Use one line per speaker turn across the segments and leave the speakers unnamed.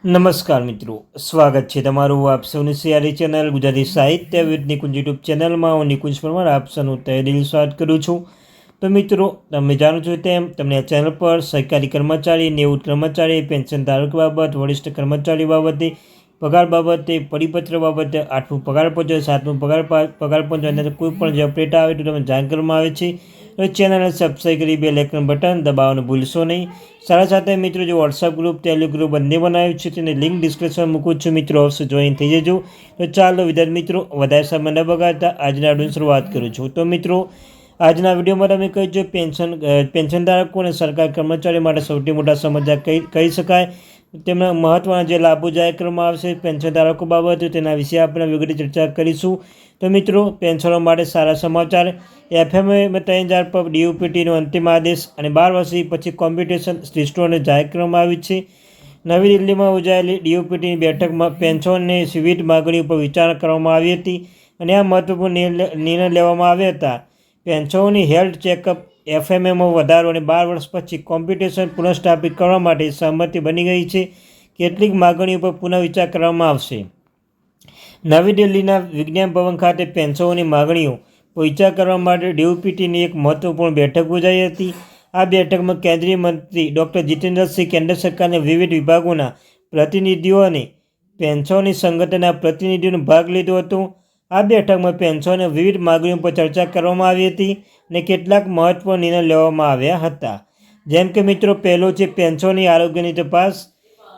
નમસ્કાર મિત્રો, સ્વાગત છે તમારું આપ સૌની સિયારી ચેનલ ગુજરાતી સાહિત્ય વિદ નિકુંજ યુટ્યુબ ચેનલમાં. હું નિકુંજ પરમાર આપ સૌનું તહેદિલ સ્વાગત કરું છું. તો મિત્રો, તમે જાણો છો તેમ તમને આ ચેનલ પર સરકારી કર્મચારી, નિવૃત્ત કર્મચારી, પેન્શન ધારક બાબત, વરિષ્ઠ કર્મચારી બાબતે, પગાર બાબતે, પરિપત્ર બાબતે, 8મું પગાર પંચ, 7મું પગાર પંચ અને કોઈ પણ જે અપડેટ આવે તો તમને જાણ કરવામાં આવે છે. તો ચેનલને સબસ્ક્રાઈબ કરી બેલ આઇકન બટન દબાવવાનું ભૂલશો નહીં. સાથે મિત્રો, જે વોટ્સઅપ ગ્રુપ, ટેલિગ્રુપ બંને બનાવ્યું છે તેની લિંક ડિસ્ક્રિપ્શન મૂકું છું. મિત્રો અવશ્ય જોઈન થઈ જજો. તો ચાલો વિદ્યાર્થી મિત્રો, વધારે સમય ન બગાડતા આજના વિડીયોની શરૂઆત કરું છું. તો મિત્રો, આજના વિડીયોમાં તમે કહી જો પેન્શન ધારકો અને સરકારી કર્મચારીઓ માટે સૌથી મોટા સમાચાર કહી શકાય. તેમના મહત્ત્વના જે લાભો જાહેર કરવામાં આવશે પેન્શન ધારકો બાબતે, તેના વિશે આપણે વિગતે ચર્ચા કરીશું. તો મિત્રો, પેન્શનો માટે સારા સમાચાર. એફએમએ 3000 પર ડીયુપીટીનો અંતિમ આદેશ અને 12 વર્ષ પછી કોમ્પિટિશન રિસ્ટોરને જાહેર કરવામાં આવી છે. નવી દિલ્હીમાં યોજાયેલી ડીયુપીટીની બેઠકમાં પેન્શનની વિવિધ માગણીઓ પર વિચારણા કરવામાં આવી હતી અને આ મહત્વપૂર્ણ નિર્ણય લેવામાં આવ્યા હતા. પેન્શનોની હેલ્થ ચેકઅપ એફએમએમાં વધારો અને 12 વર્ષ પછી કોમ્પિટિશન પુનઃસ્થાપિત કરવા માટે સહમતિ બની ગઈ છે. કેટલીક માગણીઓ પર પુનઃવિચાર કરવામાં આવશે. નવી દિલ્હીના વિજ્ઞાન ભવન ખાતે પેન્શનોની માગણીઓ પર વિચાર કરવા માટે ડીયુપીટીની એક મહત્વપૂર્ણ બેઠક યોજાઈ હતી. આ બેઠકમાં કેન્દ્રીય મંત્રી ડૉક્ટર જીતેન્દ્રસિંહ, કેન્દ્ર સરકારના વિવિધ વિભાગોના પ્રતિનિધિઓ અને પેન્શનની સંગઠનના પ્રતિનિધિઓનો ભાગ લીધો હતો. આ બેઠકમાં પેન્શનની વિવિધ માગણીઓ પર ચર્ચા કરવામાં આવી હતી અને કેટલાક મહત્વપૂર્ણ નિર્ણય લેવામાં આવ્યા હતા. જેમ કે મિત્રો, પહેલો છે પેન્શનની આરોગ્યની તપાસ.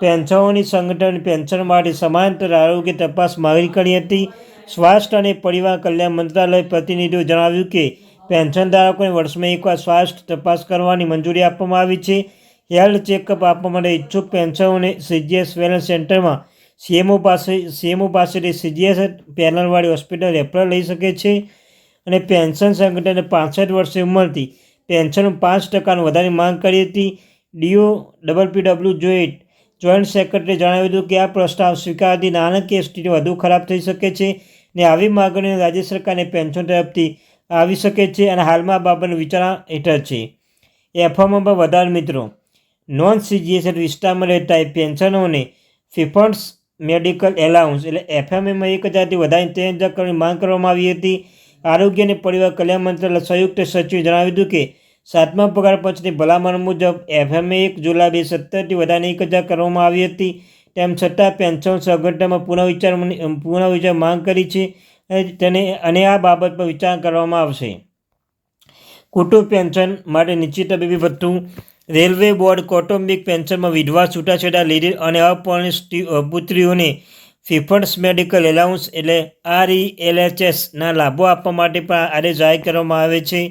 પેન્શનની સંગઠન પેન્શન માટે સમાંતર આરોગ્ય તપાસ માગણી કરી હતી. સ્વાસ્થ્ય અને પરિવાર કલ્યાણ મંત્રાલય પ્રતિનિધિઓએ જણાવ્યું કે પેન્શન ધારકોને વર્ષમાં એકવાર સ્વાસ્થ્ય તપાસ કરવાની મંજૂરી આપવામાં આવી છે. હેલ્થ ચેકઅપ આપવા માટે ઈચ્છુક પેન્શનોને સીજીએચ વેલનેસ સેન્ટરમાં સીએમઓ પાસેથી સીજીએચ પેનલવાળી હોસ્પિટલ રેફરલ લઈ શકે છે. અને પેન્શન સંગઠને 65 વર્ષની ઉંમરથી પેન્શનનું 5% વધારાની માંગ કરી હતી. DOPPW જોઈન્ટ સેક્રેટરીએ જણાવ્યું હતું કે આ પ્રસ્તાવ સ્વીકારવાથી નાણાકીય સ્થિતિ વધુ ખરાબ થઈ શકે છે અને આવી માગણીઓ રાજ્ય સરકારને પેન્શન તરફથી આવી શકે છે અને હાલમાં આ બાબતની વિચારણા હેઠળ છે. એફએમમાં વધારો મિત્રો, નોન સીજીએચ વિસ્તારમાં રહેતા પેન્શનોને ફિફ્ડ મેડિકલ એલાઉન્સ એટલે એફએમએમાં 1000થી વધારીને 3000 કરોડની માંગ કરવામાં આવી હતી. આરોગ્ય અને પરિવાર કલ્યાણ મંત્રાલય સંયુક્ત સચિવે જણાવ્યું હતું કે 7મા પગાર પંચની ભલામણ મુજબ એફએમએ 1 જુલાઈ 2017થી વધારીને 1000 કરવામાં આવી હતી. તેમ છતાં પેન્શન સંગઠનમાં પુનઃવિચાર માંગ કરી છે અને આ બાબત પર વિચાર કરવામાં આવશે. કુટુંબ પેન્શન માટે નીચે તબીબી ભથ્થું. રેલવે બોર્ડ કૌટુંબિક પેન્શનમાં વિધવા, છૂટાછેડા લીડર અને અપરિણીત પુત્રીઓને ફિફ્ડ મેડિકલ એલાઉન્સ એટલે RELHS લાભો આપવા માટે પણ આદેશ જાહેર કરવામાં આવે છે.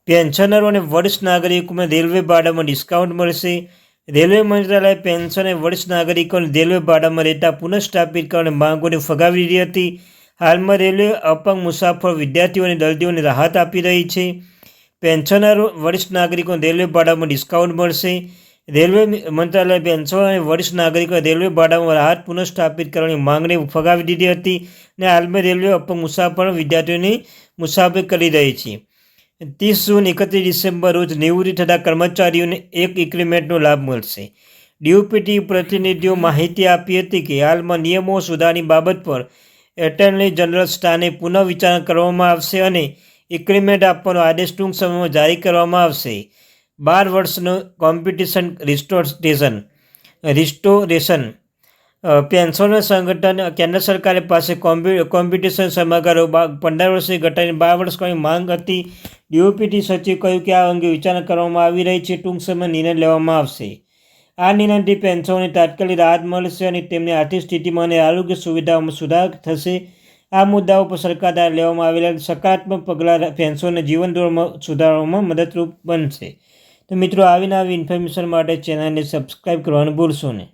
પેન્શનરો અને વરિષ્ઠ નાગરિકોને રેલવે ભાડામાં ડિસ્કાઉન્ટ મળશે. રેલવે મંત્રાલયે પેન્શન અને વરિષ્ઠ નાગરિકોને રેલવે ભાડામાં રહેતા પુનઃસ્થાપિત કરવાની માંગોને ફગાવી દીધી હતી. હાલમાં રેલવે અપંગ મુસાફરો, વિદ્યાર્થીઓ અને દર્દીઓને રાહત આપી રહી છે. પેન્શનરો, વરિષ્ઠ નાગરિકોને રેલવે ભાડામાં ડિસ્કાઉન્ટ મળશે. રેલવે મંત્રાલયે પેન્શન અને વરિષ્ઠ નાગરિકોને રેલવે ભાડામાં રાહત પુનઃસ્થાપિત કરવાની માંગણી ફગાવી દીધી હતી અને હાલમાં રેલવે અપંગ મુસાફરો, વિદ્યાર્થીઓની મુસાફરી કરી રહી છે. 30 જૂન 31 ડિસેમ્બર રોજ નિવૃત્ત થતા કર્મચારીઓને એક ઇન્ક્રીમેન્ટનો લાભ મળશે. ડીયુપીટી પ્રતિનિધિઓ માહિતી આપી હતી કે હાલમાં નિયમો સુધારની બાબત પર એટર્ની જનરલ સ્થાને પુનઃવિચારણા કરવામાં આવશે અને ઇન્ક્રીમેન્ટ આપવાનો આદેશ ટૂંક સમયમાં જારી કરવામાં આવશે. 12 વર્ષનું કોમ્પિટિશન રિસ્ટોરેશન. પેન્શન સંગઠન કેન્દ્ર સરકાર પાસે કોમ્પિટિશન સમયગાળો 15 વર્ષથી ઘટાડીને 12 વર્ષ કરવાની માંગ હતી. ડીયુપીટી સચિવે કહ્યું કે આ અંગે વિચારણા કરવામાં આવી રહી છે. ટૂંક સમયમાં નિર્ણય લેવામાં આવશે. આ નિર્ણયથી પેન્શનોને તાત્કાલિક રાહત મળશે અને તેમની આર્થિક સ્થિતિમાં અને આરોગ્ય સુવિધાઓમાં સુધાર થશે. આ મુદ્દાઓ પર સરકાર દ્વારા લેવામાં આવેલા સકારાત્મક પગલાં પેન્શનના જીવન ધોરણમાં સુધારવામાં મદદરૂપ બનશે. તો મિત્રો, આવી ઇન્ફોર્મેશન માટે ચેનલને સબસ્ક્રાઈબ કરવાનું ભૂલશો નહીં.